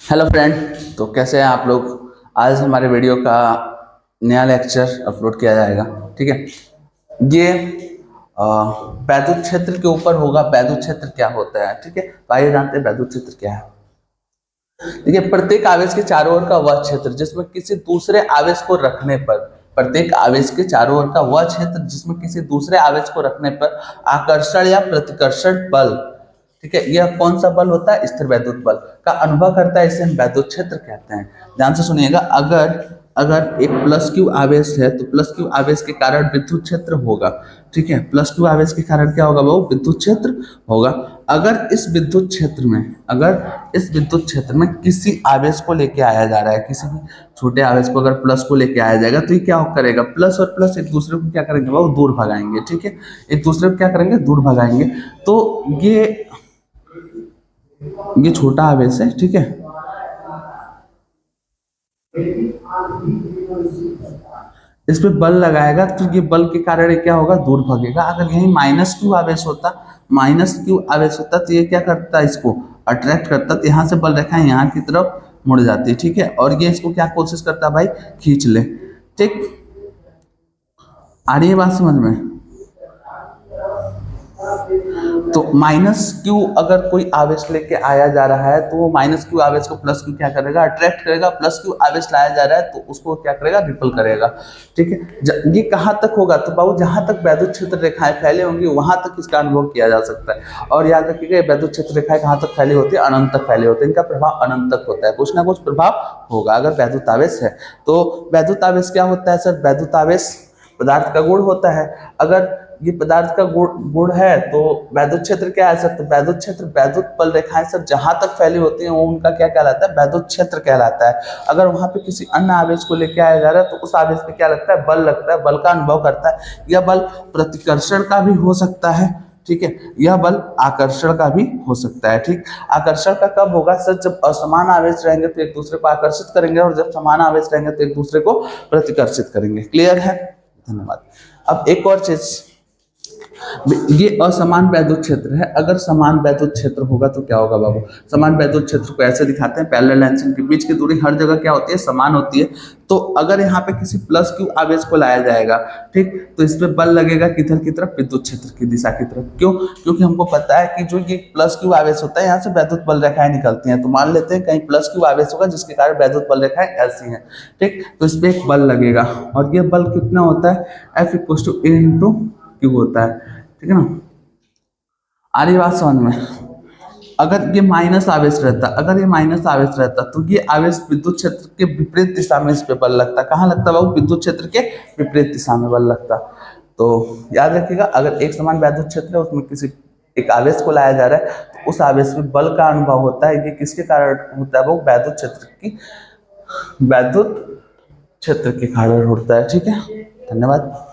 Hello friend. तो कैसे हैं आप लोग। आज हमारे वीडियो का नया लेक्चर अपलोड किया जाएगा। ठीक है, ये वैद्युत क्षेत्र के ऊपर होगा। वैद्युत क्षेत्र क्या होता है, ठीक है, तो आइए जानते हैं वैद्युत क्षेत्र क्या है। देखिए, प्रत्येक आवेश के चारों ओर का वह क्षेत्र जिसमें किसी दूसरे आवेश को रखने पर, प्रत्येक आवेश के चारों ओर का वह क्षेत्र जिसमें किसी दूसरे आवेश को रखने पर आकर्षण या प्रतिकर्षण बल, ठीक है, यह कौन सा बल होता है, स्थिर वैद्युत बल का अनुभव करता है, इसे हम वैद्युत क्षेत्र कहते हैं। ध्यान से सुनिएगा, अगर अगर एक प्लस क्यू आवेश है तो प्लस क्यू आवेश के कारण विद्युत क्षेत्र होगा। ठीक है, प्लस क्यू आवेश के कारण क्या होगा, वो विद्युत क्षेत्र होगा। अगर इस विद्युत क्षेत्र में, अगर इस विद्युत क्षेत्र में किसी आवेश को लेके आया जा रहा है, किसी भी छोटे आवेश को अगर प्लस को लेके आया जाएगा तो ये क्या करेगा, प्लस और प्लस एक दूसरे को क्या करेंगे, वो दूर भगाएंगे। ठीक है, एक दूसरे को क्या करेंगे, दूर भगाएंगे। तो ये छोटा आवेश है। ठीक है, इस पे बल लगाएगा तो ये बल के कारण ये क्या होगा, दूर भगेगा। अगर यही माइनस क्यू आवेश होता, माइनस क्यू आवेश होता तो ये क्या करता है, इसको अट्रैक्ट करता, तो यहाँ से बल रेखा यहाँ की तरफ मुड़ जाती है। ठीक है, और ये इसको क्या कोशिश करता है भाई, खींच ले। ठीक, आ रही है बात समझ में। तो माइनस क्यू अगर कोई आवेश लेके आया जा रहा है तो वो माइनस क्यू आवेश को प्लस क्यू क्या करेगा, अट्रैक्ट करेगा। प्लस क्यू आवेश लाया जा रहा है तो उसको क्या करेगा, रिपल करेगा। ठीक है, ये कहाँ तक होगा, तो बाबू जहां तक वैद्युत क्षेत्र रेखाएं फैले होंगी वहां तक इसका अनुभव किया जा सकता है। और याद रखिएगा, वैद्युत क्षेत्र रेखाएं कहाँ तक फैली होती है, अनंत तक फैली होती है। इनका प्रभाव अनंत तक होता है, कुछ ना कुछ प्रभाव होगा अगर वैद्युत आवेश है। तो वैद्युत आवेश क्या होता है सर, वैद्युत आवेश पदार्थ का गुण होता है। अगर ये पदार्थ का गुण है तो वैद्युत क्षेत्र क्या है सर, तो वैद्युत क्षेत्र, वैद्युत बल रेखाएं सर जहां तक फैली होती हैं वो उनका क्या कहलाता है, वैद्युत क्षेत्र कहलाता है। अगर वहां पे किसी अन्य आवेश को लेके आया जा रहा है तो उस आवेश पे क्या लगता है, बल लगता है, बल का अनुभव करता है। यह बल प्रतिकर्षण का भी हो सकता है। ठीक है, यह बल आकर्षण का भी हो सकता है। ठीक, आकर्षण का कब होगा सर, जब असमान आवेश रहेंगे तो एक दूसरे को आकर्षित करेंगे, और जब समान आवेश रहेंगे तो एक दूसरे को प्रतिकर्षित करेंगे। क्लियर है, धन्यवाद। अब एक और चीज, ये असमान वैद्युत क्षेत्र है। अगर समान वैद्युत क्षेत्र होगा तो क्या होगा बाबू, समान वैद्युत क्षेत्र को ऐसे दिखाते हैं, पैरेलल लाइंस के बीच की दूरी हर जगह क्या होती है, समान होती है। तो अगर यहाँ पे किसी प्लस क्यू आवेश को लाया जाएगा, ठीक, तो इस पे बल लगेगा किधर की तरफ, विद्युत क्षेत्र की दिशा की तरफ। क्यों, क्योंकि हमको पता है कि जो ये प्लस क्यू आवेश होता है यहाँ से वैद्युत बल रेखाएं निकलती हैं। तो मान लेते हैं कहीं प्लस क्यू आवेश होगा जिसके कारण वैद्युत बल रेखाएं ऐसी हैं। ठीक, तो इस पे एक बल लगेगा, और ये बल कितना होता है, F=A × Q होता है। ठीक है ना, आ रही बात समझ में। अगर ये माइनस आवेश रहता, अगर ये माइनस आवेश रहता तो ये आवेश विद्युत क्षेत्र के विपरीत दिशा में इस पे बल लगता। कहाँ लगता बाबू, विद्युत क्षेत्र के विपरीत दिशा में बल लगता। तो याद रखिएगा, अगर एक समान वैद्युत क्षेत्र है उसमें किसी एक आवेश को लाया जा रहा है तो उस आवेश में बल का अनुभव होता है। ये किसके कारण होता है, वो वैद्युत क्षेत्र की, वैद्युत क्षेत्र के कारण होता है। ठीक है, धन्यवाद।